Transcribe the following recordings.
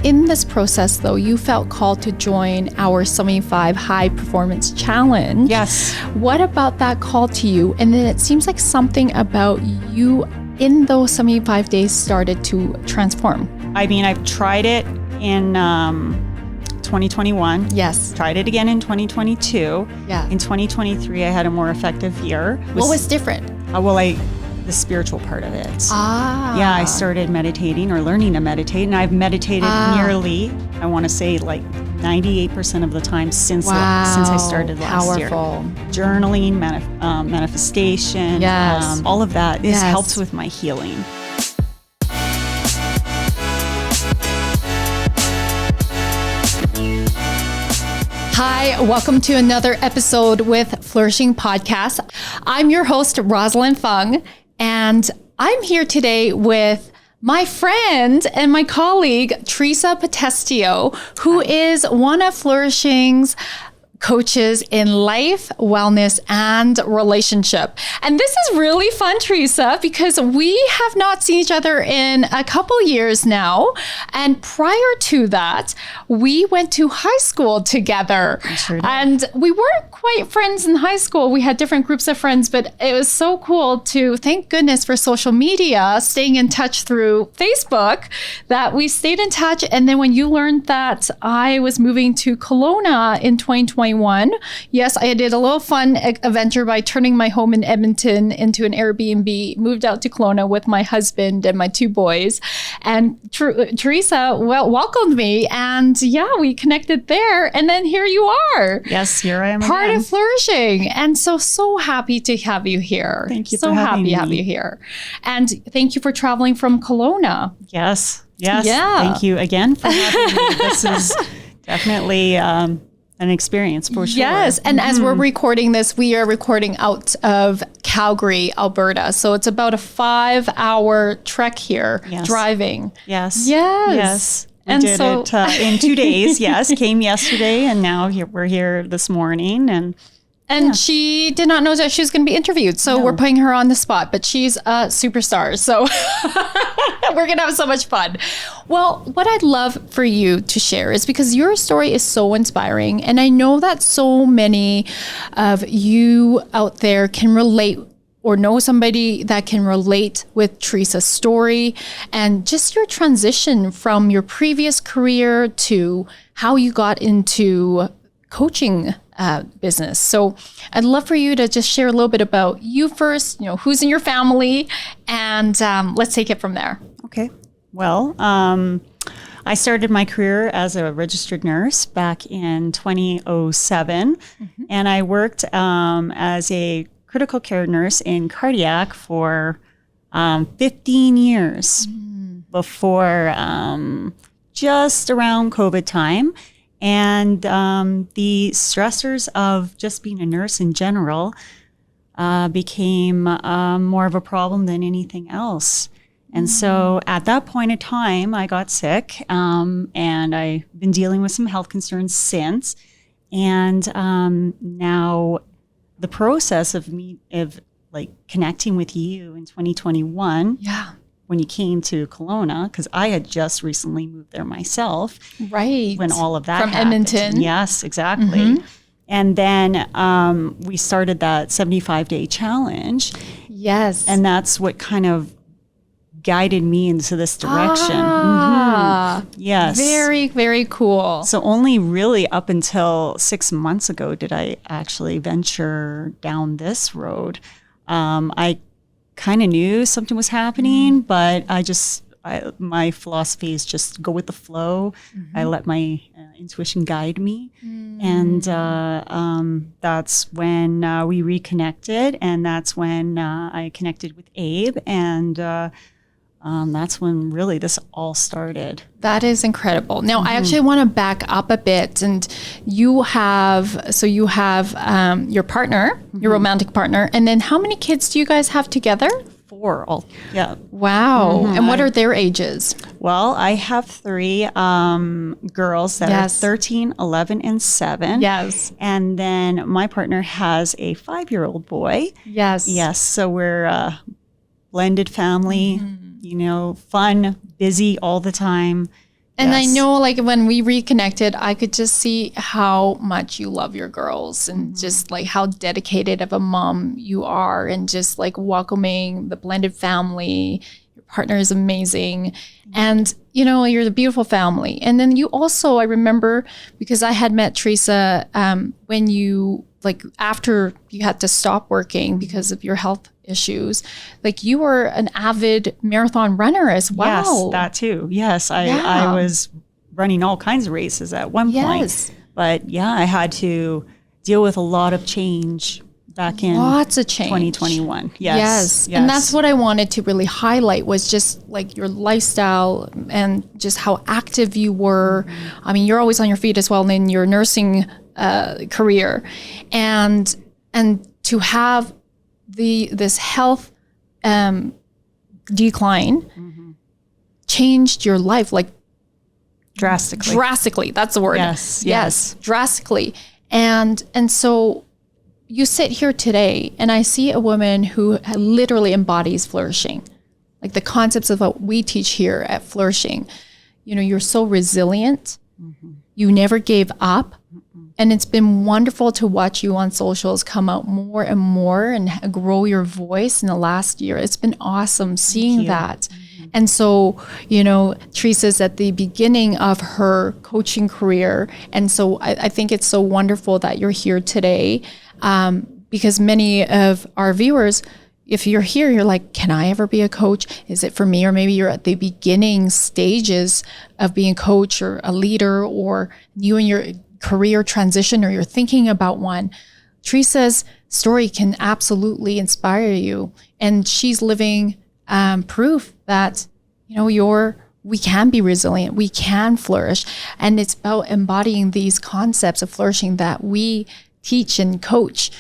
in this process, though, you felt called to join our 75 High Performance Challenge. Yes. What about that call to you? And then it seems like something about you in those 75 days started to transform. I mean, I've tried it in 2021. Yes. Tried it again in 2022. Yeah. In 2023, I had a more effective year. What was different? The spiritual part of it. Yeah, I started meditating or learning to meditate, and I've meditated nearly, I want to say, like 98% of the time since I started last year. Journaling, manifestation, all of that helps with my healing. Hi, welcome to another episode with Flourishing Podcast. I'm your host, Rosalind Fung, and I'm here today with my friend and my colleague, Teresa Potestia, who is one of Flourishing's coaches in life, wellness, and relationship. And this is really fun, Teresa, because we have not seen each other in a couple years now. And prior to that, we went to high school together. Sure did. And we weren't quite friends in high school. We had different groups of friends, but it was so cool to, thank goodness for social media, staying in touch through Facebook, that we stayed in touch. And then when you learned that I was moving to Kelowna in 2021, yes, I did a little fun adventure by turning my home in Edmonton into an Airbnb, moved out to Kelowna with my husband and my two boys. And Teresa, welcomed me. And we connected there. And then here you are. Yes, here I am Part again. of Flourishing. And so happy to have you here. Thank you so for having happy me. to have you here. And thank you for traveling from Kelowna. Yes. Yeah. Thank you again for having me. This is definitely an experience for sure. Yes. And as we're recording this, we are recording out of Calgary, Alberta. So it's about a 5-hour trek here, driving. Yes. We did it in 2 days. Yes. Came yesterday, and now we're here this morning. And she did not know that she was going to be interviewed. So we're putting her on the spot, but she's a superstar. So we're going to have so much fun. Well, what I'd love for you to share is because your story is so inspiring. And I know that so many of you out there can relate or know somebody that can relate with Teresa's story and just your transition from your previous career to how you got into coaching business. So I'd love for you to just share a little bit about you first, who's in your family, and let's take it from there. Okay. Well, I started my career as a registered nurse back in 2007, and I worked as a critical care nurse in cardiac for 15 years before just around COVID time. And the stressors of just being a nurse in general became more of a problem than anything else. And so at that point in time, I got sick, and I've been dealing with some health concerns since. And now the process of connecting with you in 2021. Yeah. When you came to Kelowna, because I had just recently moved there myself. Right. When all of that From happened. Edmonton. Yes, exactly. And then we started that 75-day challenge. Yes. And that's what kind of guided me into this direction. Yes. Very, very cool. So only really up until 6 months ago did I actually venture down this road. I kind of knew something was happening, but my philosophy is just go with the flow. I let my intuition guide me. And that's when we reconnected, and that's when I connected with Abe, and that's when really this all started. That is incredible. Now, I actually want to back up a bit. And you have your partner, your romantic partner. And then how many kids do you guys have together? 4 all. Yeah. Wow. And what are their ages? Well, I have 3 girls that are 13, 11, and 7. Yes. And then my partner has a 5-year-old boy. Yes. Yes. So we're a blended family, fun, busy all the time. And Yes. I know, like, when we reconnected, I could just see how much you love your girls and just like how dedicated of a mom you are, and just like welcoming the blended family. Your partner is amazing. And, you know, you're the beautiful family. And then you also, I remember, because I had met Teresa when you, like, after you had to stop working because of your health issues, like, you were an avid marathon runner as well. Yes, that too. Yes, I was running all kinds of races at one point. But yeah, I had to deal with a lot of change back in Lots of change. 2021. Yes. And that's what I wanted to really highlight, was just like your lifestyle and just how active you were. I mean, you're always on your feet as well in your nursing career, and to have this health decline changed your life, like drastically. That's the word. Yes, drastically. And so you sit here today, and I see a woman who literally embodies flourishing, like the concepts of what we teach here at Flourishing. You know, you're so resilient. You never gave up. And it's been wonderful to watch you on socials come out more and more and grow your voice in the last year. It's been awesome seeing that. And so, you know, Teresa's at the beginning of her coaching career. And so I think it's so wonderful that you're here today, because many of our viewers, if you're here, you're like, can I ever be a coach? Is it for me? Or maybe you're at the beginning stages of being a coach or a leader, or you and your career transition, or you're thinking about one. Teresa's story can absolutely inspire you. And she's living proof that, you know, we can be resilient, we can flourish. And it's about embodying these concepts of flourishing that we teach and coach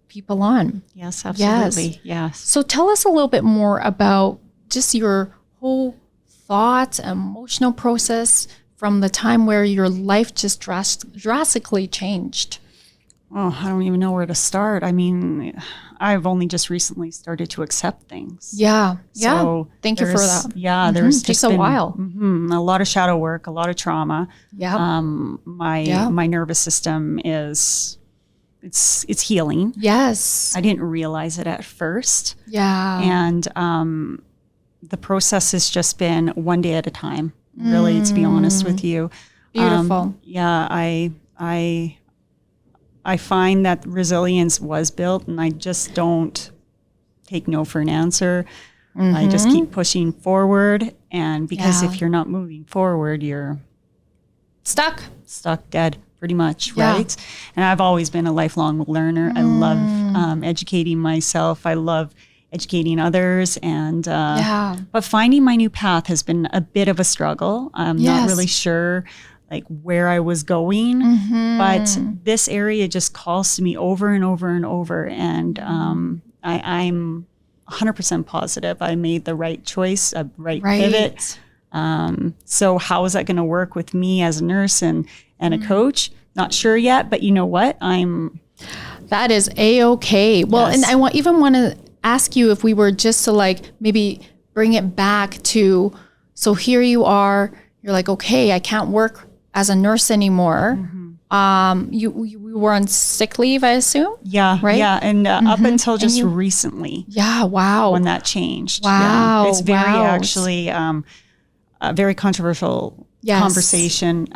people on. Yes, absolutely. Yes. So tell us a little bit more about just your whole thought, emotional process from the time where your life just drastically changed. Oh, I don't even know where to start. I mean, I've only just recently started to accept things. Yeah. So thank you for that. Yeah, there's Takes a while. A lot of shadow work, a lot of trauma. Yeah. My nervous system is it's healing. Yes. I didn't realize it at first. Yeah. And the process has just been one day at a time. Really, to be honest with you. Beautiful. I find that resilience was built, and I just don't take no for an answer. I just keep pushing forward, and because if you're not moving forward, you're stuck, dead, pretty much, right? And I've always been a lifelong learner. I love educating myself. I love educating others, and but finding my new path has been a bit of a struggle. I'm not really sure like where I was going, but this area just calls to me over and over and over, and I'm 100% positive I made the right choice, a right pivot. So how is that going to work with me as a nurse and a coach? Not sure yet, but you know what? That is A-okay. Well, and I want to ask you if we were just to like maybe bring it back to, so here you are, you're like, okay, I can't work as a nurse anymore. You were on sick leave, I assume? Yeah. Right? Yeah. And up until just recently. Yeah. Wow. When that changed. Wow. Yeah. It's very actually a very controversial conversation.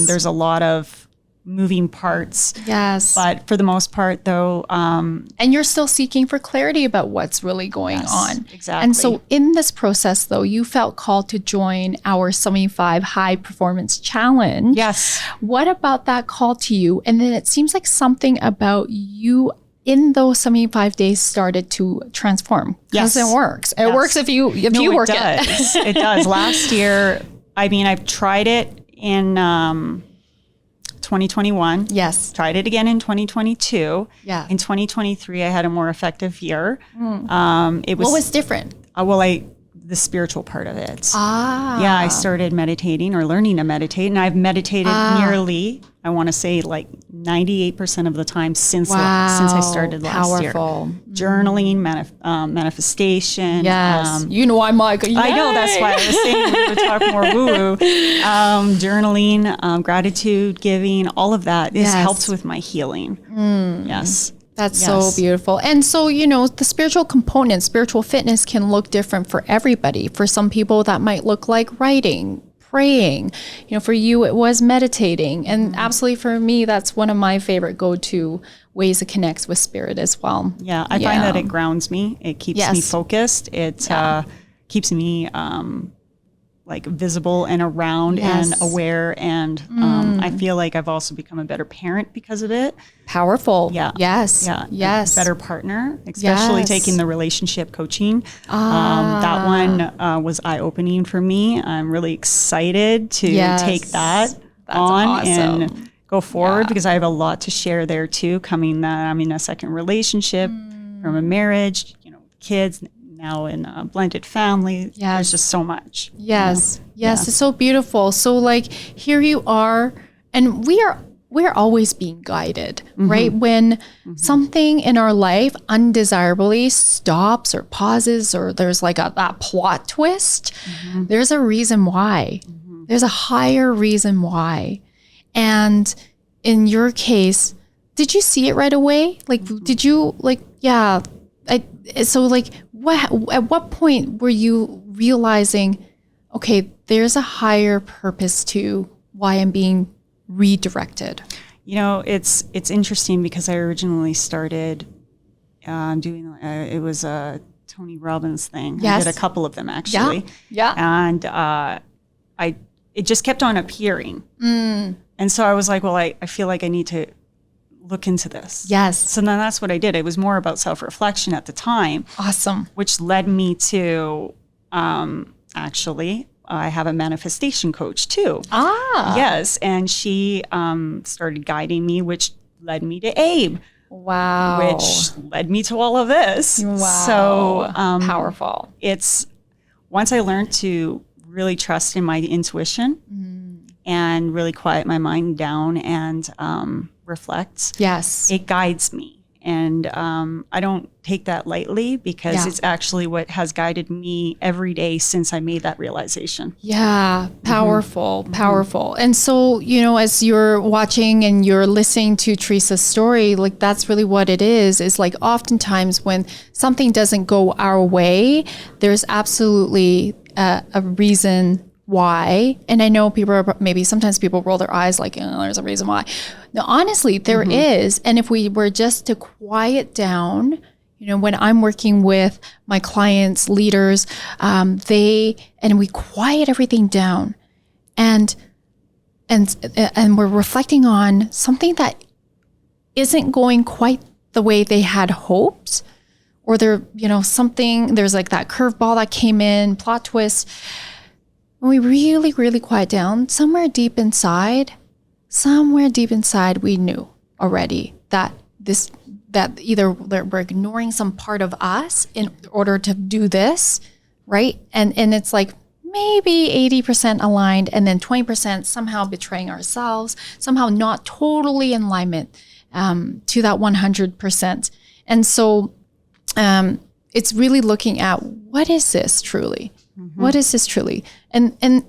There's a lot of moving parts. Yes. But for the most part, though. And you're still seeking for clarity about what's really going on. Exactly. And so in this process, though, you felt called to join our 75 High Performance Challenge. Yes. What about that call to you? And then it seems like something about you in those 75 days started to transform. Yes. Because it works. It works if you work it. It does. Last year, I mean, I've tried it in 2021. Yes. Tried it again in 2022. Yeah. In 2023, I had a more effective year. What was different? The the spiritual part of it. Ah. I started meditating or learning to meditate, and I've meditated nearly, I want to say, like 98% of the time since I started last year. Journaling, manifestation. Yes. I'm like, yay! I know, that's why I was saying we would talk more woo-woo. Journaling, gratitude, giving, all of that has helped with my healing. Yes. That's so beautiful. And so, the spiritual component, spiritual fitness can look different for everybody. For some people, that might look like writing, praying. For you, it was meditating. And absolutely for me, that's one of my favorite go-to ways to connect with spirit as well. Yeah, I find that it grounds me. It keeps me focused. It keeps me like visible and around and aware. And I feel like I've also become a better parent because of it. Powerful. Yeah. Yes. Yeah. Yes. A better partner, especially taking the relationship coaching. That one was eye-opening for me. I'm really excited to take that on and go forward because I have a lot to share there too. I'm in a second relationship from a marriage, kids, now in a blended family. There's just so much. Yes. It's so beautiful. So like here you are, and we're always being guided, right? When something in our life undesirably stops or pauses, or there's like that plot twist, there's a reason why. There's a higher reason why. And in your case, did you see it right away? Like, did you at what point were you realizing, okay, there's a higher purpose to why I'm being redirected? It's interesting because I originally started doing, it was a Tony Robbins thing. Yes. I did a couple of them actually. Yeah. And it just kept on appearing. And so I was like, well, I feel like I need to look into this. Yes. So then that's what I did. It was more about self-reflection at the time. Awesome. Which led me to, actually, I have a manifestation coach too. Yes. And she started guiding me, which led me to Abe. Wow. Which led me to all of this. Wow. So powerful. It's once I learned to really trust in my intuition and really quiet my mind down and reflect. Yes. It guides me. And I don't take that lightly because it's actually what has guided me every day since I made that realization. Yeah, powerful, powerful. And so, as you're watching and you're listening to Teresa's story, like that's really what it is like oftentimes when something doesn't go our way, there's absolutely a reason why. And I know sometimes people roll their eyes like, there's a reason why. No, honestly, there is. And if we were just to quiet down, when I'm working with my clients, leaders, we quiet everything down and we're reflecting on something that isn't going quite the way they had hoped, or there's like that curveball that came in, plot twist. When we really, really quiet down, somewhere deep inside, we knew already that either we're ignoring some part of us in order to do this, right? And it's like maybe 80% aligned, and then 20% somehow betraying ourselves, somehow not totally in alignment to that 100%. And so it's really looking at what is this truly? What is this truly? And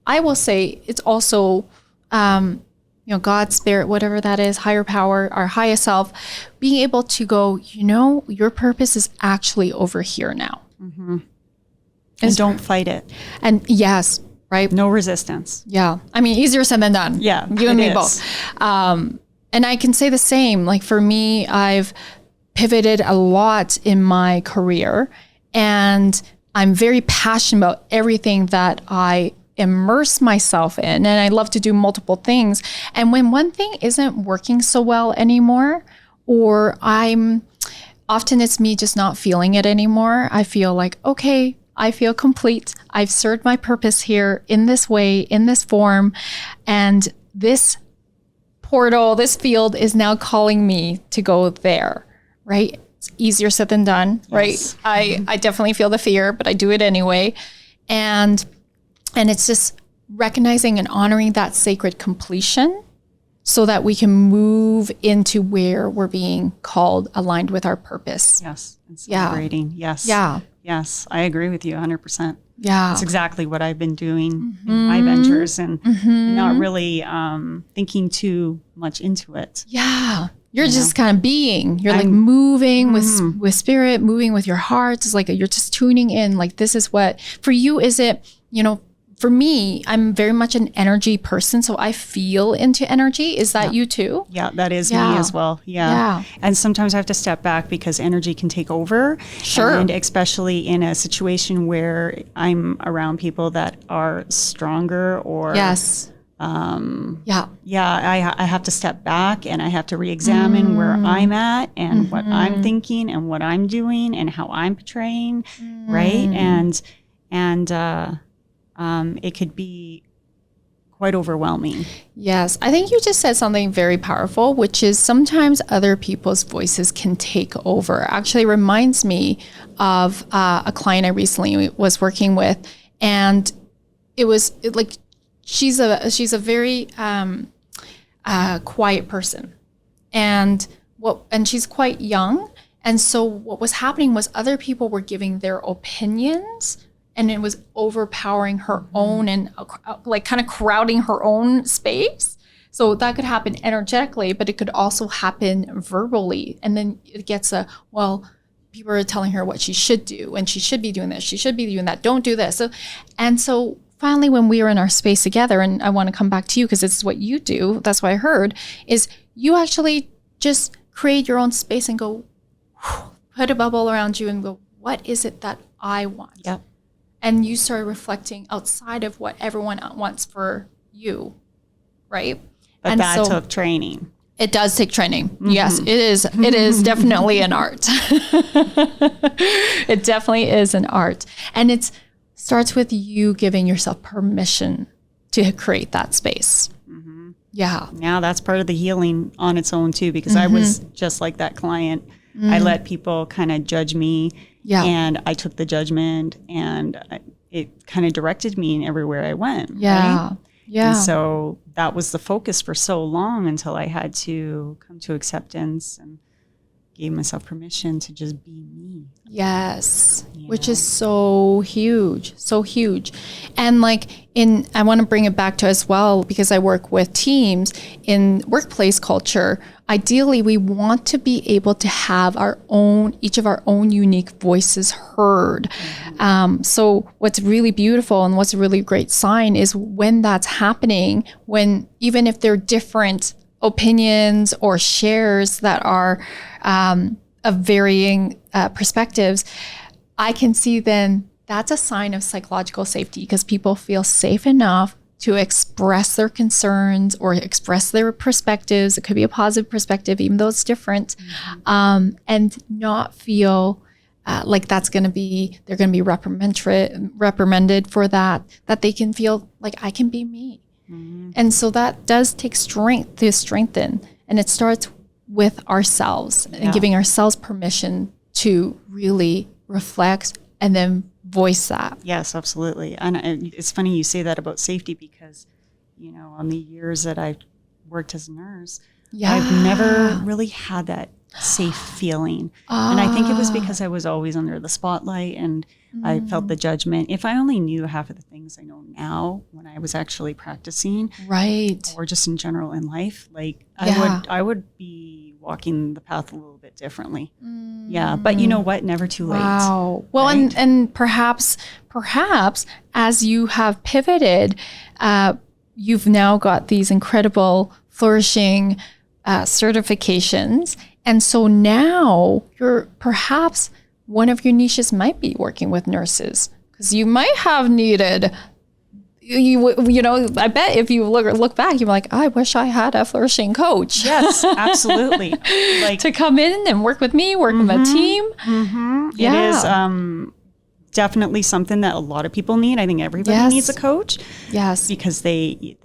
I will say it's also, God, spirit, whatever that is, higher power, our highest self, being able to go, your purpose is actually over here now. And don't fight it. And yes, right? No resistance. Yeah. I mean, easier said than done. Yeah. You and me both. And I can say the same. Like for me, I've pivoted a lot in my career, and I'm very passionate about everything that I immerse myself in, and I love to do multiple things. And when one thing isn't working so well anymore, or often it's me just not feeling it anymore, I feel like, okay, I feel complete. I've served my purpose here in this way, in this form, and this portal, this field is now calling me to go there, right? It's easier said than done, right? I definitely feel the fear, but I do it anyway. And it's just recognizing and honoring that sacred completion so that we can move into where we're being called, aligned with our purpose. Yes. And celebrating. Yes. Yeah. Yes. I agree with you 100%. Yeah. That's exactly what I've been doing in my ventures and not really thinking too much into it. Yeah. You're just kind of being. You're like moving with spirit, moving with your heart. It's like you're just tuning in. Like, this is what, for you, is it, for me, I'm very much an energy person. So I feel into energy. Is that you too? Yeah, that is me as well. Yeah. And sometimes I have to step back because energy can take over. Sure. And especially in a situation where I'm around people that are stronger or... Yes. I have to step back and I have to re-examine where I'm at and what I'm thinking and what I'm doing and how I'm portraying, right? And it could be quite overwhelming. Yes. I think you just said something very powerful, which is sometimes other people's voices can take over. Actually reminds me of a client I recently was working with, and it was like, she's a very quiet person, and she's quite young. And so what was happening was other people were giving their opinions, and it was overpowering her own and like kind of crowding her own space. So that could happen energetically, but it could also happen verbally. And then it gets people are telling her what she should do, and she should be doing this, she should be doing that, don't do this. So finally, when we were in our space together, and I want to come back to you because this is what you do, that's what I heard, is you actually just create your own space and go, put a bubble around you and go, what is it that I want? Yep. And you started reflecting outside of what everyone wants for you, right? But that took training. It does take training. Yes, it is. It is definitely an art. It definitely is an art. And it starts with you giving yourself permission to create that space. Yeah. Now that's part of the healing on its own too, because I was just like that client. I let people kind of judge me. Yeah. And I took the judgment, and it kind of directed me in everywhere I went. Yeah. Right? Yeah. And so that was the focus for so long until I had to come to acceptance and gave myself permission to just be me. Yes. Which is so huge. So huge. And I want to bring it back to as well, because I work with teams in workplace culture. Ideally, we want to be able to have each of our own unique voices heard. So what's really beautiful and what's a really great sign is when that's happening, when even if they're different opinions or shares that are of varying perspectives, I can see then that's a sign of psychological safety, because people feel safe enough to express their concerns or express their perspectives. It could be a positive perspective, even though it's different, and not feel like they're going to be reprimanded for that they can feel like I can be me. And so that does take strength to strengthen. And it starts with ourselves and giving ourselves permission to really reflect and then voice that. Yes, absolutely. And it's funny you say that about safety, because, on the years that I've worked as a nurse, I've never really had that safe feeling. And I think it was because I was always under the spotlight and I felt the judgment. If I only knew half of the things I know now when I was actually practicing, right, or just in general in life, I would be walking the path a little bit differently. Yeah, but you know what? Never too late. Wow. Well, right? and perhaps as you have pivoted, you've now got these incredible flourishing certifications. And so now you're perhaps one of your niches might be working with nurses, because you might have needed, I bet if you look back, you're like, I wish I had a flourishing coach. Yes, absolutely. To come in and work with me, work with a team. Yeah. It is definitely something that a lot of people need. I think everybody needs a coach. Yes. Because they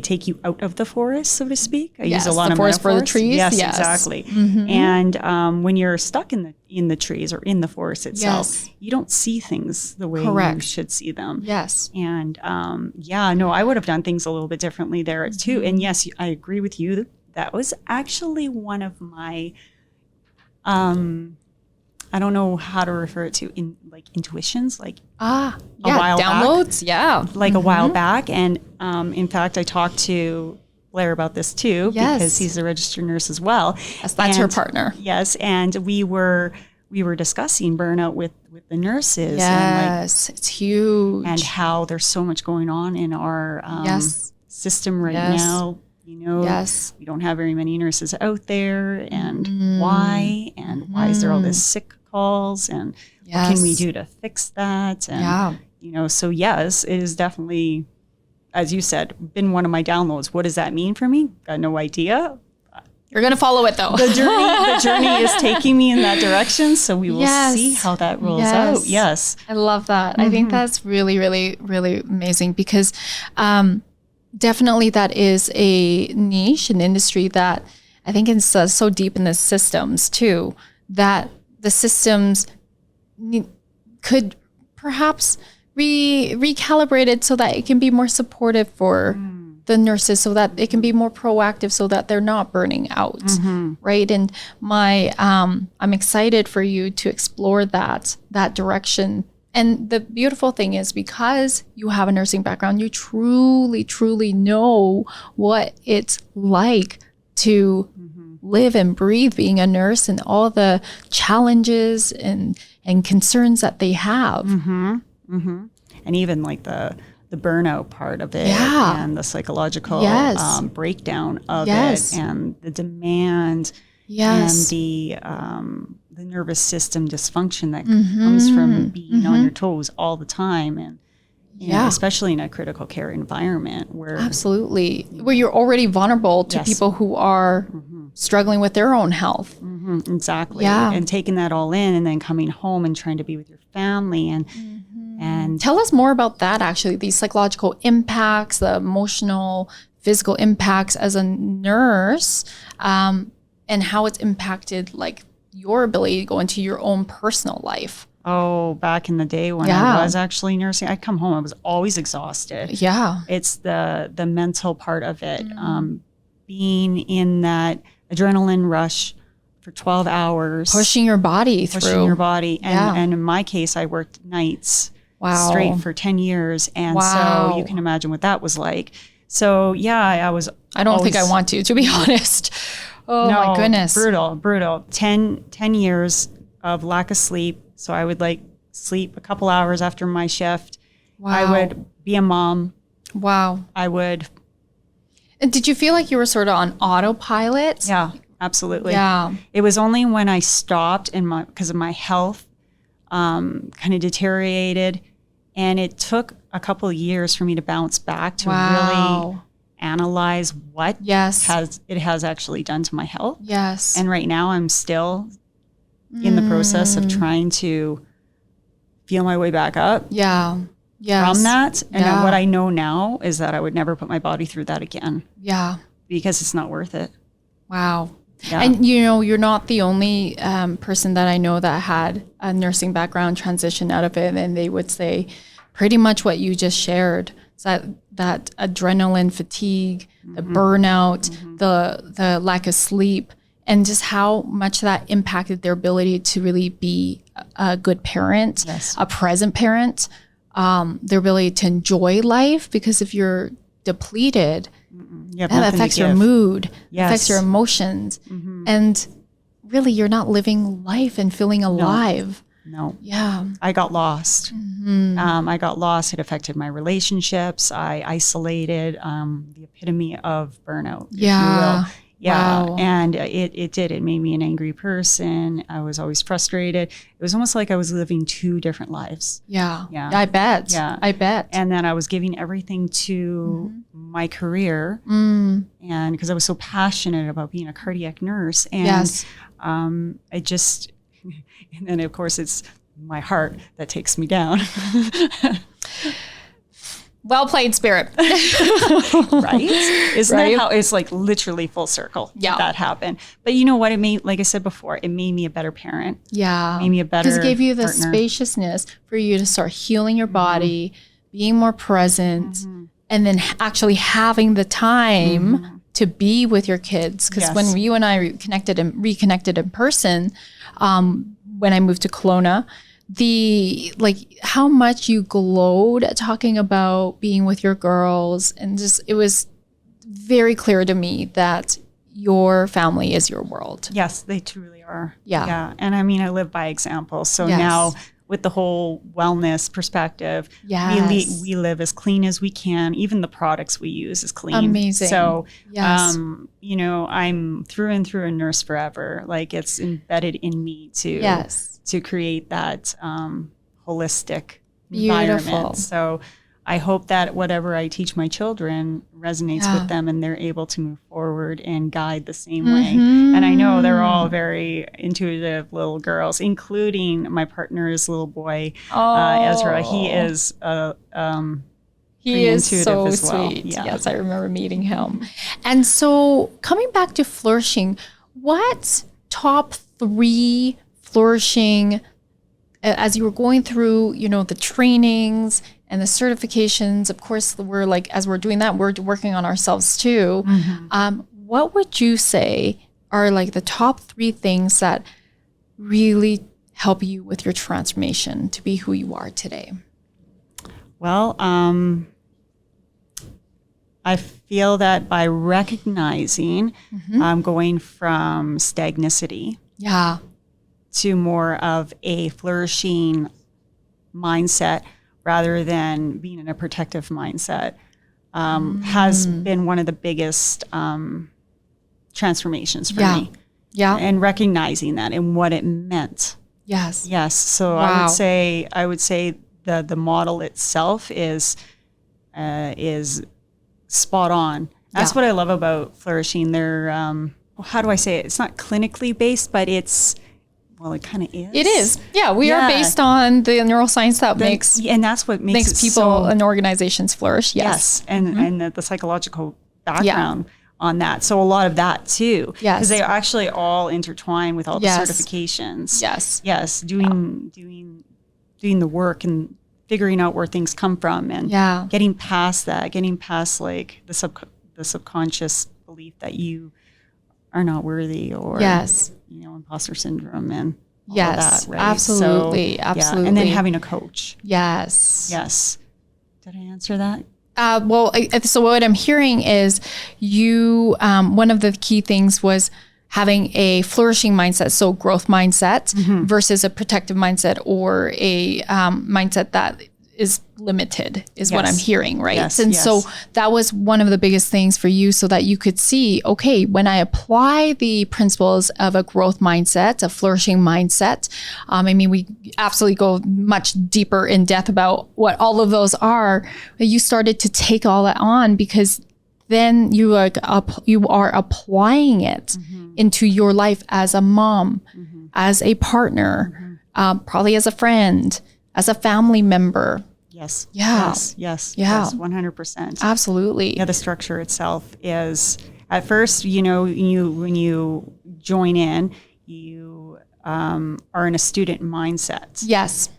take you out of the forest, so to speak. I Yes, use a lot the of forest for the metaphors. trees. Yes, Yes. exactly. And when you're stuck in the trees or in the forest itself, you don't see things the way you should see them. Yes. And I would have done things a little bit differently there too. And yes, I agree with you. That was actually one of my I don't know how to refer it to, in like intuitions, like a while downloads, back, a while back. And in fact, I talked to Blair about this too, because he's a registered nurse as well. Yes, that's your partner. Yes, and we were discussing burnout with the nurses. Yes, it's huge, and how there's so much going on in our system right now. You know, we don't have very many nurses out there, and why is there all this sick calls, and what can we do to fix that? And, you know, so yes, it is definitely, as you said, been one of my downloads. What does that mean for me? Got no idea. You're going to follow it though. The journey is taking me in that direction. So we will see how that rolls out. Yes. I love that. I think that's really, really, really amazing, because, definitely that is a niche, an industry that I think is so deep in the systems too, that the systems could perhaps recalibrate it so that it can be more supportive for the nurses, so that it can be more proactive, so that they're not burning out, right? And I'm excited for you to explore that direction. And the beautiful thing is, because you have a nursing background, you truly, truly know what it's like to live and breathe being a nurse, and all the challenges and concerns that they have. And even like the burnout part of it, and the psychological breakdown of it, and the demand, and the nervous system dysfunction that comes from being on your toes all the time, and especially in a critical care environment where where you're already vulnerable to people who are struggling with their own health. Exactly. And taking that all in, and then coming home and trying to be with your family, and tell us more about that, actually, these psychological impacts, the emotional, physical impacts as a nurse, and how it's impacted like your ability to go into your own personal life. Oh, back in the day when I was actually nursing, I'd come home, I was always exhausted. Yeah. It's the mental part of it. Being in that adrenaline rush for 12 hours. Pushing your body through. And in my case, I worked nights straight for 10 years. And so you can imagine what that was like. So I don't think I want to be honest. Oh my goodness. Brutal. 10 years of lack of sleep. So I would like sleep a couple hours after my shift. Wow. I would be a mom. Wow. And did you feel like you were sort of on autopilot? Yeah, absolutely. Yeah. It was only when I stopped because of my health kind of deteriorated. And it took a couple of years for me to bounce back to really analyze what it has actually done to my health. Yes. And right now I'm still in the process of trying to feel my way back up. Yeah. Yes. From that. And what I know now is that I would never put my body through that again. Yeah. Because it's not worth it. Wow. Yeah. And you're not the only person that I know that had a nursing background transition out of it, and they would say pretty much what you just shared. So that adrenaline fatigue, the burnout, the lack of sleep, and just how much that impacted their ability to really be a good parent, a present parent, their ability to enjoy life. Because if you're depleted, that affects your mood, affects your emotions, and really you're not living life and feeling alive. No. Yeah. I got lost. It affected my relationships. I isolated, the epitome of burnout, if you will. Yeah. Wow. And it did. It made me an angry person. I was always frustrated. It was almost like I was living two different lives. Yeah. I bet. Yeah. I bet. And then I was giving everything to my career. And because I was so passionate about being a cardiac nurse. And I just, and then of course it's my heart that takes me down. Well played, Spirit. Right? Isn't Right? that how it's like literally full circle that happened? But you know what? It made, like I said before, it made me a better parent. Yeah. It made me a better Because it gave you the partner. spaciousness for you to start healing your body, being more present, and then actually having the time to be with your kids. Because when you and I reconnected in person, when I moved to Kelowna, how much you glowed talking about being with your girls, and just it was very clear to me that your family is your world. Yes, they truly are. Yeah. And I mean, I live by example. So now with the whole wellness perspective, we live as clean as we can. Even the products we use is clean. Amazing. So, you know, I'm through and through a nurse forever. Like it's embedded in me to create that holistic environment. So I hope that whatever I teach my children resonates with them and they're able to move forward and guide the same way. And I know they're all very intuitive little girls, including my partner's little boy, Ezra. He is he is so as well. sweet. Yes, I remember meeting him. And so coming back to Flourishing, what top 3 Flourishing, as you were going through, you know, the trainings and the certifications, of course, as we're doing that, we're working on ourselves too. What would you say are like the top 3 things that really help you with your transformation to be who you are today? Well, I feel that by recognizing going from stagnicity to more of a flourishing mindset rather than being in a protective mindset has been one of the biggest transformations for me. And recognizing that and what it meant. Yes. So I would say the model itself is spot on. That's what I love about Flourishing. They're how do I say it? It's not clinically based, but it kind of is. It is. Yeah, we are based on the neuroscience that makes what makes people and organizations flourish. Yes. And the psychological background on that. So a lot of that too. Because they actually all intertwine with all the certifications. Yes. Doing the work and figuring out where things come from and getting past that, like the subconscious belief that you are not worthy or you know, imposter syndrome and all of that, right? Absolutely. So, absolutely. And then having a coach. Yes. Did I answer that? So what I'm hearing is you, one of the key things was having a flourishing mindset, so growth mindset versus a protective mindset or a mindset that is limited is what I'm hearing, right? So that was one of the biggest things for you so that you could see, okay, when I apply the principles of a growth mindset, a flourishing mindset, I mean, we absolutely go much deeper in depth about what all of those are, but you started to take all that on because then you are applying it into your life as a mom, as a partner, probably as a friend, as a family member. Yes. 100%. Absolutely. Yeah, the structure itself is, at first, you know, when you join in, you are in a student mindset. Yes.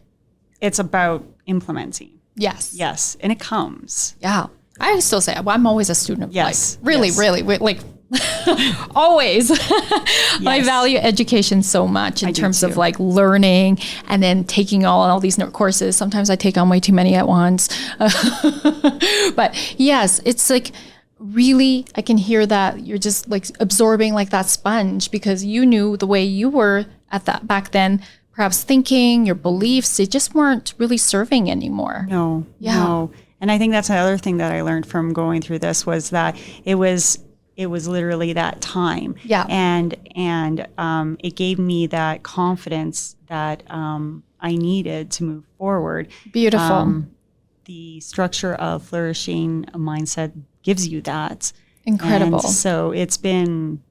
It's about implementing. Yes. And it comes. Yeah. I still say I'm always a student of life. Really, like always. I value education so much in terms of like learning and then taking all these courses. Sometimes I take on way too many at once. But yes, it's like really, I can hear that you're just like absorbing like that sponge because you knew the way you were at that back then, perhaps thinking, your beliefs, they just weren't really serving anymore. No. And I think that's another thing that I learned from going through this was that it was literally that time. And it gave me that confidence that I needed to move forward. Beautiful. The structure of Flourishing mindset gives you that. Incredible. And so it's been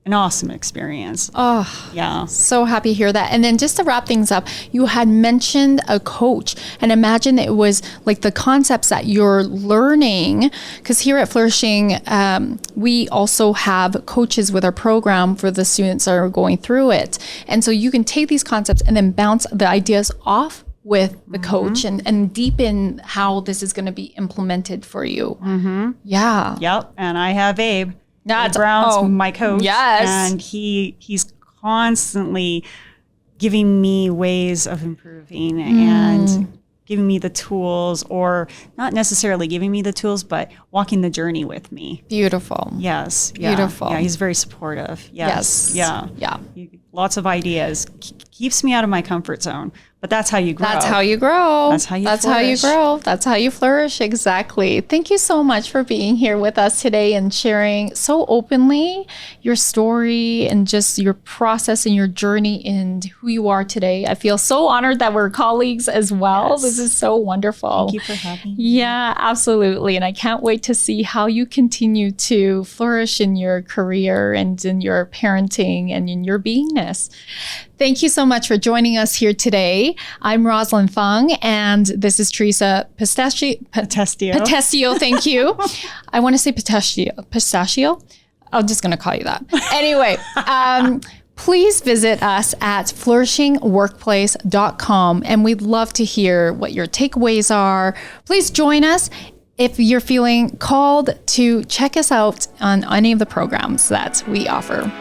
an awesome experience. Oh, Yeah. so happy to hear that. And then just to wrap things up, you had mentioned a coach, and imagine it was like the concepts that you're learning. Because here at Flourishing, we also have coaches with our program for the students that are going through it. And so you can take these concepts and then bounce the ideas off with the coach and deepen how this is going to be implemented for you. Yeah. Yep. And I have Abe. That's Brown's my coach. Yes. And he's constantly giving me ways of improving and giving me the tools, or not necessarily giving me the tools, but walking the journey with me. Beautiful. Yes. Yeah. Beautiful. Yeah, he's very supportive. Yes. Yeah. Lots of ideas. Keeps me out of my comfort zone. But that's how you grow. That's how you grow. That's how you That's how you flourish. grow. That's how you flourish. Exactly. Thank you so much for being here with us today and sharing so openly your story and just your process and your journey and who you are today. I feel so honored that we're colleagues as well. Yes. This is so wonderful. Thank you for having me. Yeah, absolutely. And I can't wait to see how you continue to flourish in your career and in your parenting and in your beingness. Thank you so much for joining us here today. I'm Rosalind Fung, and this is Teresa Potestia. Potestia, thank you. I want to say Pistachio. I'm just going to call you that. Anyway, please visit us at flourishingworkplace.com, and we'd love to hear what your takeaways are. Please join us if you're feeling called to check us out on any of the programs that we offer.